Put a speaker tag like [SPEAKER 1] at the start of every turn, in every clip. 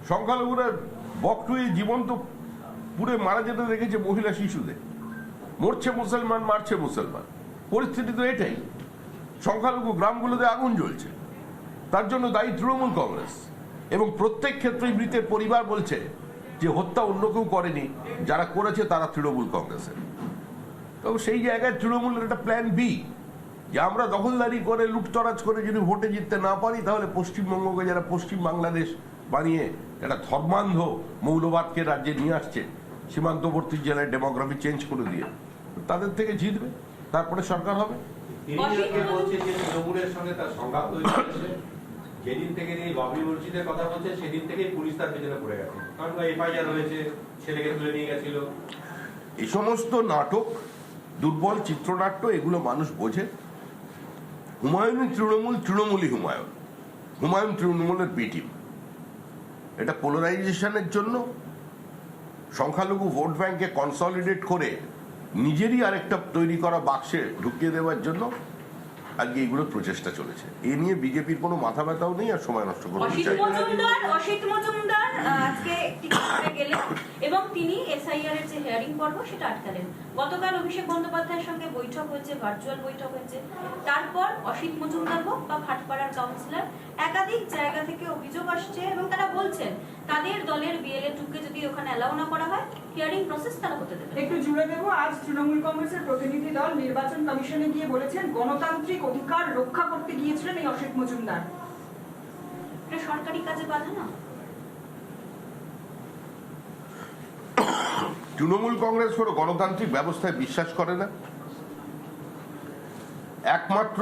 [SPEAKER 1] সংখ্যালঘুরা বকটুয়ে জীবন্ত পুড়ে মারা যেতে দেখেছে মহিলা শিশুদের। মরছে মুসলমান, মারছে মুসলমান। পরিস্থিতি তো এটাই। সংখ্যালঘু গ্রামগুলোতে আগুন জ্বলছে, তার জন্য দায়ী তৃণমূল কংগ্রেস। এবং প্রত্যেক ক্ষেত্রেই মৃতের পরিবার বলছে যে হত্যা অন্য কেউ করেনি, যারা করেছে তারা তৃণমূল কংগ্রেসের। তো সেই জায়গায় তৃণমূলের একটা প্ল্যান বি, যে আমরা দখলদারি করে লুটতরাজ করে যদি ভোটে জিততে না পারি, তাহলে পশ্চিমবঙ্গকে যারা পশ্চিম বাংলাদেশ বানিয়ে একটা ধর্মান্ধ মৌলবাদকে রাজ্যে নিয়ে আসছে, সীমান্তবর্তী জেলায় ডেমোগ্রাফি চেঞ্জ করে দিয়ে, তাদের থেকে জিতবে, তারপরে সরকার হবে।
[SPEAKER 2] তৃণমূলের সঙ্গে তার সংঘাত তৈরি হয়েছে, যেদিন থেকে তিনি বাবরি মসজিদের কথা বলছেন সেদিন থেকেই পুলিশ তার পেছনে পড়ে গেছে, কারণ এফআইআর হয়েছে, ছেলেকে তুলে নিয়ে গেছিল।
[SPEAKER 1] এই সমস্ত নাটক, দুর্বল চিত্রনাট্য, এগুলো মানুষ বোঝে। হুমায়ুন তৃণমূল, তৃণমূলই হুমায়ুন, হুমায়ুন তৃণমূলের বি টিম। এটা পোলারাইজেশনের জন্য, সংখ্যালঘু ভোট ব্যাংকে কনসলিডেট করে নিজেরই আরেকটা তৈরি করা বাক্সে ঢুকিয়ে দেওয়ার জন্য আজকে এইগুলো প্রচেষ্টা চলেছে। এ নিয়ে বিজেপির কোনো মাথা ব্যথাও নেই, আর সময় নষ্ট করতে চাই।
[SPEAKER 3] অসিত মজুমদার আজকে টিকিটে গেলেন এবং তিনি এসআইআর এর যে হিয়ারিং পর্ব সেটা আটকালেন। গতকাল অভিষেক বন্দ্যোপাধ্যায়ের সঙ্গে বৈঠক হয়েছে, ভার্চুয়াল বৈঠক হয়েছে। তারপর অসিত মজুমদার হোক বা ভাটপাড়ার কাউন্সিলর, একাধিক জায়গা থেকে অভিযোগ আসছে এবং তারা বলছেন তাদের দলের বিএলএ টুকে যদি ওখানে অ্যালাউ না করা হয়, হিয়ারিং প্রসেস তারা হতে দেবে।
[SPEAKER 4] একটু জুড়ে দেবো, আজ তৃণমূল কংগ্রেসের প্রতিনিধি দল নির্বাচন কমিশনে গিয়ে বলেছেন গণতান্ত্রিক অধিকার রক্ষা করতে গিয়েছিলেন এই অসিত মজুমদার।
[SPEAKER 3] এটা সরকারি কাজে বাধা না?
[SPEAKER 1] তৃণমূল কংগ্রেস কোনো গণতান্ত্রিক ব্যবস্থায় বিশ্বাস করে না। একমাত্র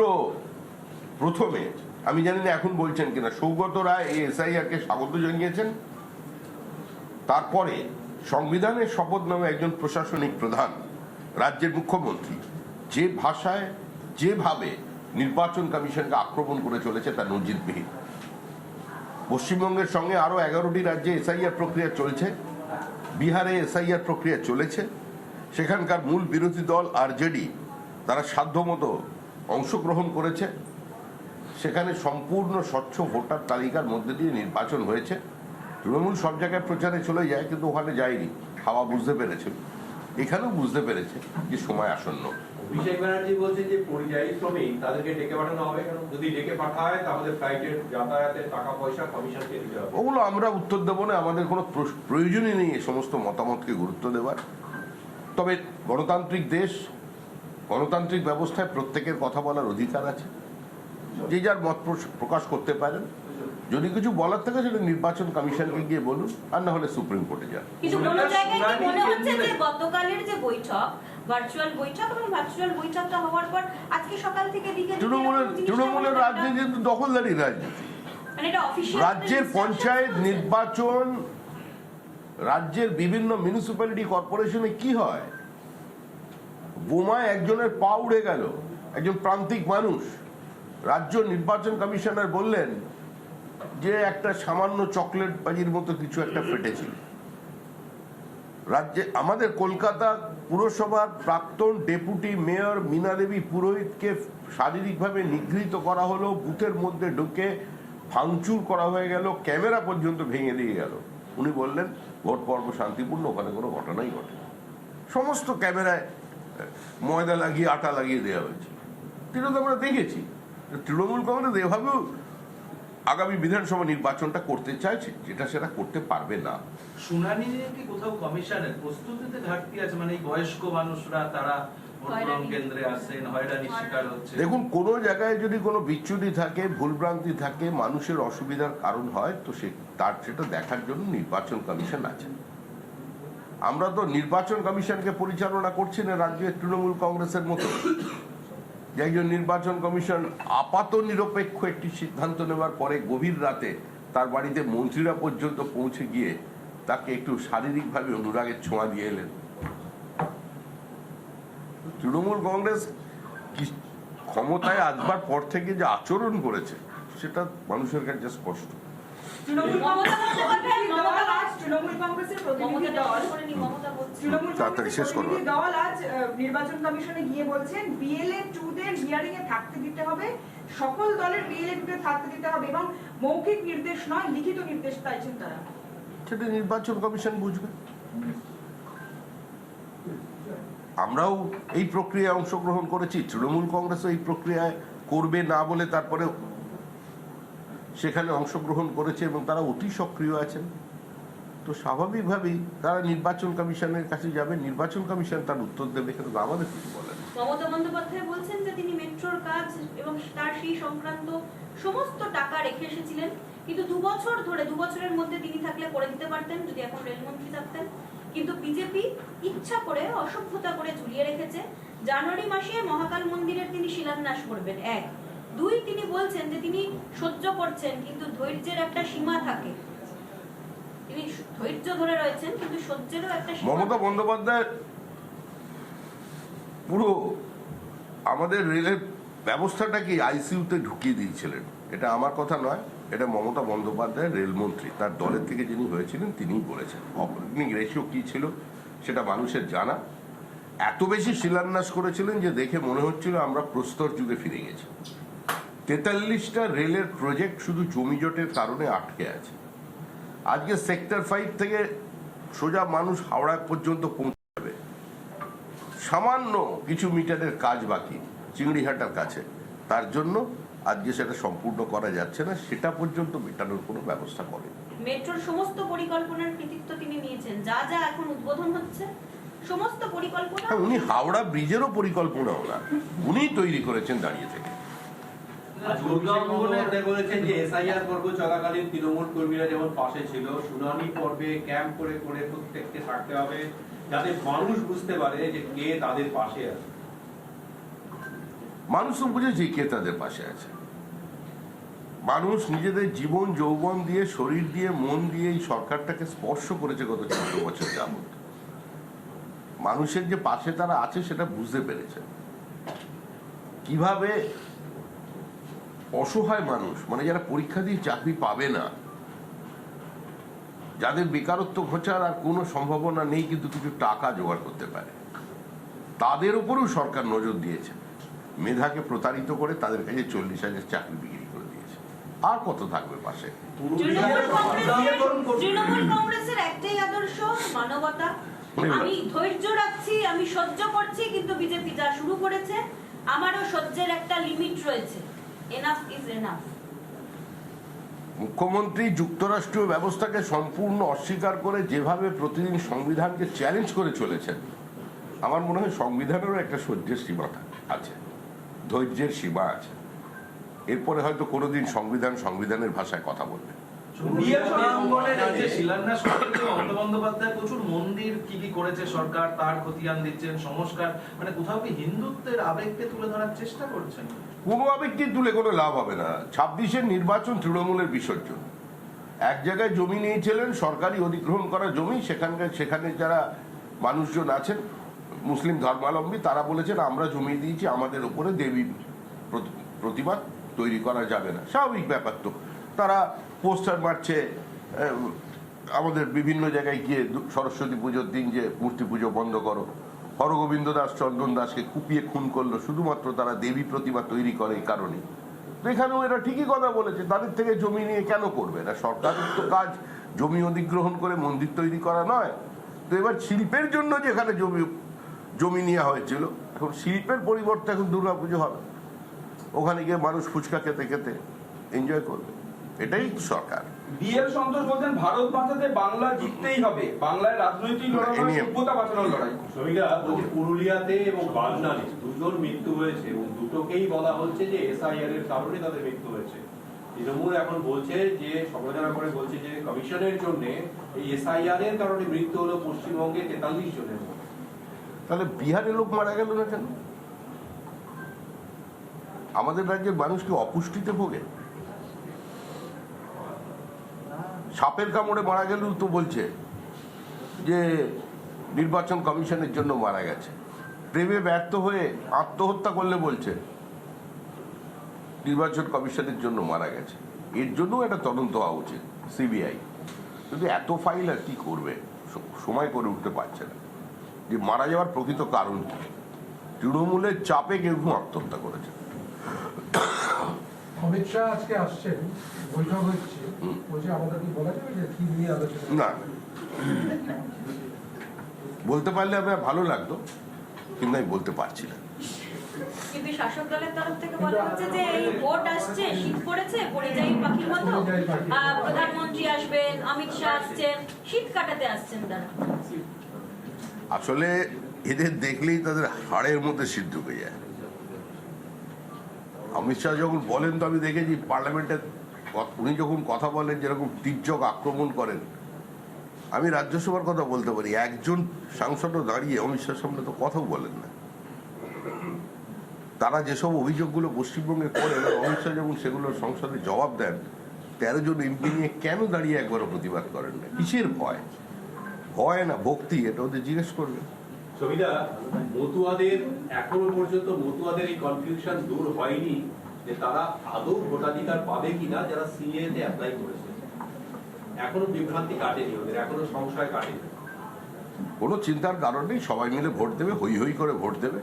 [SPEAKER 1] প্রথমে, আমি জানি না এখন বলছেন কিনা, সৌগত রায় এই এসআইআর কে স্বাগত জানিয়েছেন। তারপরে সংবিধানের শপথ নামে একজন প্রশাসনিক প্রধান, রাজ্যের মুখ্যমন্ত্রী, যে ভাষায় যেভাবে নির্বাচন কমিশনকে আক্রমণ করে চলেছে তা নজিরবিহীন। পশ্চিমবঙ্গের সঙ্গে আরো 11টি রাজ্যে এসআইআর প্রক্রিয়া চলছে, বিহারে এসআইআর প্রক্রিয়া চলেছে। সেখানকার মূল বিরোধী দল আরজেডি, তারা সাধ্যমতো অংশগ্রহণ করেছে। সেখানে সম্পূর্ণ স্বচ্ছ ভোটার তালিকার মধ্যে দিয়ে নির্বাচন হয়েছে। তৃণমূল সব জায়গায় প্রচারে চলে যায়, কিন্তু ওখানে যায়নি, হাওয়া বুঝতে পেরেছে। এখানেও বুঝতে পেরেছে যে সময় আসন্ন।
[SPEAKER 2] অভিষেক ব্যানার্জি বলছেন যে পরিযায়ী শ্রমিক তাদেরকে ডেকে পাঠানো হবে, কেন? যদি ডেকে পাঠায় তাহলে ফ্লাইটের যাতায়াতের টাকা পয়সা কমিশনকে দিতে হবে।
[SPEAKER 1] ওগুলো আমরা উত্তর দেবো না, আমাদের কোনো প্রয়োজনই নেই এ সমস্ত মতামতকে গুরুত্ব দেওয়ার। তবে গণতান্ত্রিক দেশ, গণতান্ত্রিক ব্যবস্থায় প্রত্যেকের কথা বলার অধিকার আছে, যে যার মত প্রকাশ করতে পারেন। যদি কিছু বলার থাকে সেটা নির্বাচন কমিশনকে গিয়ে বলুন, আর না হলে সুপ্রিম কোর্টে যান।
[SPEAKER 3] কিন্তু কোন জায়গায় কি মনে হচ্ছে যে গতকালের যে বৈঠক, ভার্চুয়াল বৈঠক, এবং ভার্চুয়াল বৈঠকটা হওয়ার পর আজকে সকাল থেকে দিকে
[SPEAKER 1] তৃণমূলের রাজনীতি দখলদারি রাজনীতি।
[SPEAKER 3] মানে এটা অফিশিয়াল
[SPEAKER 1] রাজ্যের পঞ্চায়েত নির্বাচন, রাজ্যের বিভিন্ন মিউনিসিপ্যালিটি কর্পোরেশনে কি হয়? বোমায় একজনের পা উড়ে গেল, একজন প্রান্তিক মানুষ। রাজ্য নির্বাচন কমিশনার বললেন যে একটা সামান্য চকলেট বাজির মতো কিছু একটা ফেটেছিল। রাজ্যে আমাদের কলকাতা পুরসভার প্রাক্তন ডেপুটি মেয়র মীনা দেবী পুরোহিতকে শারীরিকভাবে নিগৃহীত করা হলো, বুথের মধ্যে ঢুকে ভাঙচুর করা হয়ে গেল, ক্যামেরা পর্যন্ত ভেঙে দিয়ে গেল। উনি বললেন ভোট পর্ব শান্তিপূর্ণ, ওখানে কোনো ঘটনাই ঘটে। সমস্ত ক্যামেরায় ময়দা লাগিয়ে আটা লাগিয়ে দেওয়া হয়েছে। সেটা তো আমরা দেখেছি। তৃণমূল কংগ্রেস এভাবেও আগামী বিধানসভা নির্বাচনটা করতে চাইছে, যেটা সেটা করতে পারবে না।
[SPEAKER 5] শুনানি নিয়ে কি কোথাও কমিশনের প্রস্তুতিতে ঘাটতি আছে? মানে এই বয়স্ক মানুষরা তারা কেন্দ্রে আসেন, হয়রানির শিকার হচ্ছে।
[SPEAKER 1] দেখুন, কোন জায়গায় যদি কোনো বিচ্যুতি থাকে, ভুলভ্রান্তি থাকে, মানুষের অসুবিধার কারণ হয়, তো সেটা দেখার জন্য নির্বাচন কমিশন আছে। আমরা তো নির্বাচন কমিশনকে পরিচালনা করছি না রাজ্যের তৃণমূল কংগ্রেসের মতো, যে একজন নির্বাচন কমিশন আপাত নিরপেক্ষ একটি সিদ্ধান্ত নেওয়ার পরে গভীর রাতে তার বাড়িতে মন্ত্রীরা পর্যন্ত পৌঁছে গিয়ে তাকে একটু শারীরিকভাবে অনুরাগের ছোঁয়া দিয়ে এলেন। তৃণমূল কংগ্রেস ক্ষমতায় আসবার পর থেকে যে আচরণ করেছে সেটা মানুষের কাছে স্পষ্ট।
[SPEAKER 4] তৃণমূল কংগ্রেসের প্রতিনিধি দল আজ নির্বাচন কমিশনে গিয়ে বলছেন বিএলএ 2দের হিয়ারিং এ থাকতে দিতে হবে, সকল দলের বিএলএ 2 থাকতে দিতে হবে এবং মৌখিক নির্দেশ নয় লিখিত নির্দেশ চাইছেন তারা।
[SPEAKER 1] সেটা নির্বাচন কমিশন বুঝবে। আমরাও এই প্রক্রিয়ায় অংশগ্রহণ করেছি, তৃণমূল কংগ্রেসও এই প্রক্রিয়ায় করবে না বলে তারপরে সেখানে অংশগ্রহণ করেছে এবং তারা অতি সক্রিয় আছেন। তো স্বাভাবিকভাবেই তারা নির্বাচন কমিশনের কাছে যাবে, নির্বাচন কমিশন তার উত্তর দেবে, কিন্তু আমাদের কিছু বলেন।
[SPEAKER 3] মমতা বন্দ্যোপাধ্যায় বলছেন যে তিনি মেট্রোর কাজ এবং তার সেই সংক্রান্ত সমস্ত টাকা রেখে এসেছিলেন, কিন্তু 2 বছর ধরে 2 বছরের মধ্যে তিনি থাকলে করে দিতে পারতেন যদি এখন রেলমন্ত্রী থাকতেন, কিন্তু বিজেপি ইচ্ছা করে অসভ্যতা করে ঝুলিয়ে রেখেছে। জানুয়ারি মাসে মহাকাল মন্দিরের তিনি শিলান্যাস করবেন, 1 2 তিনি বলছেন যে তিনি সহ্য করছেন, কিন্তু ধৈর্যের একটা সীমা থাকে, তিনি ধৈর্য ধরে রয়েছেন কিন্তু সহ্যেরও একটা সীমা।
[SPEAKER 1] মমতা বন্দ্যোপাধ্যায় পুরো আমাদের রেলের ব্যবস্থাটাকে আইসিইউতে ঢুকিয়ে দিয়েছিলেন। এটা আমার কথা নয়, এটা মমতা বন্দ্যোপাধ্যায় রেলমন্ত্রী তার দলের থেকে যিনি হয়েছিলেন তিনিই বলেছেন। অপারেটিং রেশিও কি ছিল সেটা মানুষের জানা। এত বেশি শিলান্যাস করেছিলেন যে দেখে মনে হচ্ছিল আমরা প্রস্তর যুগে ফিরে গেছি। 43টা রেলের প্রজেক্ট শুধু জমি জটের কারণে আটকে আছে। আজকে সেক্টর 5 থেকে সোজা মানুষ হাওড়া পর্যন্ত পৌঁছে যাবে, সামান্য কিছু মিটারের কাজ বাকি চিংড়িহাটার কাছে, তার জন্য আজকে সেটা সম্পূর্ণ করা যাচ্ছে না, সেটা পর্যন্ত মেটানোর কোনো ব্যবস্থা করে।
[SPEAKER 3] মেট্রোর সমস্ত পরিকল্পনার কৃতিত্ব তিনি নিয়েছেন, যা যা এখন উদ্বোধন হচ্ছে সমস্ত পরিকল্পনা।
[SPEAKER 1] উনি হাওড়া ব্রিজেরও পরিকল্পনাও না, উনিই তৈরি করেছেন দাঁড়িয়ে থেকে।
[SPEAKER 2] বলেছেন যে এসআইআর পর্ব চলাকালীন তৃণমূল কর্মীরা যেমন পাশে ছিল, শুনানি পর্বে ক্যাম্প করে করে প্রত্যেককে থাকতে হবে যাতে মানুষ বুঝতে পারে যে কে তাদের পাশে আছে।
[SPEAKER 1] মানুষ তো বুঝেছে কে তাদের পাশে আছে। মানুষ নিজেদের জীবন যৌবন দিয়ে, শরীর দিয়ে, মন দিয়ে এই সরকারটাকে স্পর্শ করেছে গত 14 বছর যাবত। মানুষের যে পাশে তারা আছে সেটা বুঝতে পেরেছে। কিভাবে অসহায় মানুষ, মানে যারা পরীক্ষা দিয়ে চাকরি পাবে না, যাদের বেকারত্ব ঘোচার আর কোনো সম্ভাবনা নেই কিন্তু কিছু টাকা জোগাড় করতে পারে, তাদের উপরেও সরকার নজর দিয়েছে। মেধাকে প্রতারিত করে তাদের কাছে 40,000 চাকরি বিক্রি করে দিয়েছে। আর কত থাকবে পাশে?
[SPEAKER 3] তৃণমূল কংগ্রেসের একটাই আদর্শ, মানবতা। আমি ধৈর্য রাখছি, আমি সহ্য করছি, কিন্তু বিজেপি যা শুরু করেছে আমারও সহ্যের একটা লিমিট রয়েছে। Enough is enough.
[SPEAKER 1] মুখ্যমন্ত্রী যুক্তরাষ্ট্রীয় ব্যবস্থাকে সম্পূর্ণ অস্বীকার করে যেভাবে প্রতিদিন সংবিধানকে চ্যালেঞ্জ করে চলেছেন, আমার মনে হয় সংবিধানেরও একটা সহ্যের সীমা আছে, ধৈর্যের সীমা আছে। এরপরে হয়তো কোনোদিন সংবিধানের ভাষায় কথা বলবে।
[SPEAKER 5] শিলান্যাস করতে মমতা বন্দ্যোপাধ্যায় প্রচুর মন্দির কি কি করেছে সরকার, তার খতিয়ান দিচ্ছেন, সংস্কার, মানে কোথাও কি হিন্দুত্বের আবেগকে তুলে ধরার চেষ্টা করছেন?
[SPEAKER 1] কোনো আবেগকে তুলে কোনো লাভ হবে না। 26-এর নির্বাচন তৃণমূলের বিসর্জন। এক জায়গায় জমি নিয়েছিলেন, সরকারি অধিগ্রহণ করা জমি, সেখানে যারা মানুষজন আছেন মুসলিম ধর্মাবলম্বী, তারা বলেছেন আমরা জমি দিয়েছি, আমাদের উপরে দেবী প্রতিমা তৈরি করা যাবে না। স্বাভাবিক ব্যাপার তো। তারা পোস্টার মারছে আমাদের বিভিন্ন জায়গায় গিয়ে, সরস্বতী পুজোর দিন যে মূর্তি পুজো বন্ধ করো, হরগোবিন্দ দাস, চন্দন দাসকে কুপিয়ে খুন করলো শুধুমাত্র তারা দেবী প্রতিমা তৈরি করে এই কারণে। এখানেও এরা ঠিকই কথা বলেছে, তাদের থেকে জমি নিয়ে কেন করবে না? সরকারের তো কাজ জমি অধিগ্রহণ করে মন্দির তৈরি করা নয়। তো এবার শিল্পের জন্য যেখানে জমি নেওয়া হয়েছিল, এখন শিল্পের পরিবর্তে এখন দুর্গাপুজো হবে, ওখানে গিয়ে মানুষ ফুচকা খেতে খেতে এনজয় করবে, এটাই সরকার।
[SPEAKER 6] বিএল সন্তোষ বলছেন ভারত বাঁচাতে বাংলা জিততেই হবে, বাংলায় রাজনৈতিক লড়াই, সভ্যতা বাঁচানোর লড়াই।
[SPEAKER 2] শ্রমিকরা বলছে পুরুলিয়াতে এবং বাগনানে 2জন মৃত্যু হয়েছে এবং দুটোকেই বলা হচ্ছে যে এসআইআর এর কারণে তাদের মৃত্যু হয়েছে। তৃণমূল এখন বলছে যে সমালোচনা করে বলছে যে কমিশনের জন্য এই এসআইআর এর কারণে মৃত্যু হলো পশ্চিমবঙ্গে 43 জনের।
[SPEAKER 1] তাহলে বিহারে লোক মারা গেল না কেন? আমাদের রাজ্যের মানুষ কি অপুষ্টিতে ভোগে? সাপের কামড়ে মারা গেল তো বলছে যে নির্বাচন কমিশনের জন্য মারা গেছে। প্রেমে ব্যর্থ হয়ে আত্মহত্যা করলে বলছে নির্বাচন কমিশনের জন্য মারা গেছে। এর জন্য একটা তদন্ত হওয়া উচিত, সিবিআই। কিন্তু এত ফাইল আর কি করবে, সময় করে উঠতে পারছে না যে মারা যাওয়ার প্রকৃত কারণ কি। তৃণমূলের চাপে কেউ আত্মহত্যা করেছে।
[SPEAKER 7] অমিত শাহ আজকে আসছেন, বৈঠক হচ্ছে, বলছে আমাদের কি বলা যাবে যে কি নিয়ে আলোচনা?
[SPEAKER 1] না, বলতে পারলে আমার ভালো লাগতো, কিন্তু আমি বলতে পারছি না।
[SPEAKER 3] কিন্তু শাসক দলের তরফ থেকে বলা হচ্ছে যে এই ভোট আসছে, শীত পড়েছে, পরিযায়ী পাখির মতো প্রধানমন্ত্রী আসবেন, অমিত শাহ আসছেন, শীত কাটাতে আসছেন তারা।
[SPEAKER 1] আসলে এদের দেখলেই তাদের হাড়ের মধ্যে শীত ঢুকে যায়। অমিত শাহ যখন বলেন, তো আমি দেখেছি পার্লামেন্টে উনি যখন কথা বলেন, যেরকম তীর্যক আক্রমণ করেন, আমি রাজ্যসভার কথা বলতে পারি, একজন সাংসদও দাঁড়িয়ে অমিত শাহর সামনে তো কথাও বলেন না। তারা যেসব অভিযোগগুলো পশ্চিমবঙ্গে করেন, অমিত শাহ যখন সেগুলোর সংসদে জবাব দেন, 13 জন এমপি নিয়ে কেন দাঁড়িয়ে একবারও প্রতিবাদ করেন না? কিসের ভয়? ভয় না ভক্তি, এটা ওদের জিজ্ঞেস করবে।
[SPEAKER 2] সবিতা, মতুয়াদের এখনো পর্যন্ত মতুয়াদের এই কনফিউশন দূর হয়নি যে তারা আদৌ ভোটাধিকার পাবে কিনা যারা সিএ তে অ্যাপ্লাই করেছে। এখনো বিভ্রান্তি কাটেনি ওদের, এখনো সংশয় কাটেনি।
[SPEAKER 1] কোনো চিন্তার কারণ নেই, সবাই মিলে ভোট দেবে, হই হই করে ভোট দেবে,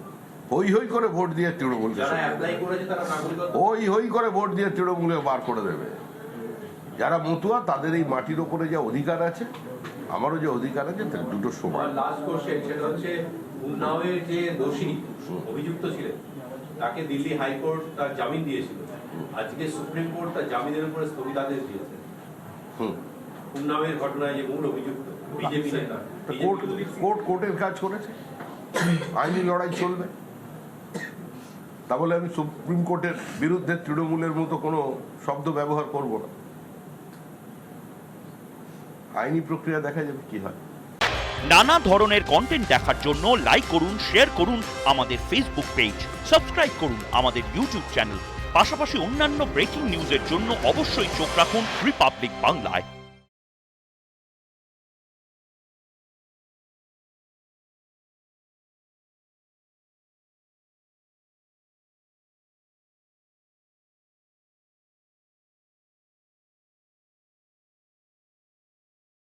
[SPEAKER 1] হই হই করে ভোট দিয়ে তৃণমূল,
[SPEAKER 2] যারা অ্যাপ্লাই করেছে তারা নাগরিকত্ব
[SPEAKER 1] হই হই করে ভোট দিয়ে তৃণমূলে বার করে দেবে। যারা মতুয়া তাদের এই মাটির ওপরে যে অধিকার আছে, আমারও যে অধিকার আছে, দুটো সমান।
[SPEAKER 2] লাস্ট কোশ্চেন, সেটা হচ্ছে উন্নাওয়ের যে দোষী অভিযুক্ত ছিলেন, তাকে দিল্লি হাইকোর্ট তার জামিন দিয়েছিল। আজকে সুপ্রিম কোর্ট তার জামিনের উপরে স্থগিতাদেশ দিয়েছে। উন্নাওয়ের ঘটনায় যে মূল অভিযুক্ত বিজেপি নেতা,
[SPEAKER 1] কোর্টের কাজ করেছে, আইনি লড়াই চলবে। তা বলে আমি সুপ্রিম কোর্টের বিরুদ্ধে তৃণমূলের মতো কোনো শব্দ ব্যবহার করব না। আইনি প্রক্রিয়া দেখা যাবে কি হয়।
[SPEAKER 8] নানা ধরনের কন্টেন্ট দেখার জন্য লাইক করুন, শেয়ার করুন আমাদের ফেসবুক পেজ, সাবস্ক্রাইব করুন আমাদের ইউটিউব চ্যানেল। পাশাপাশি অন্যান্য ব্রেকিং নিউজের জন্য অবশ্যই চোখ রাখুন রিপাবলিক বাংলায়।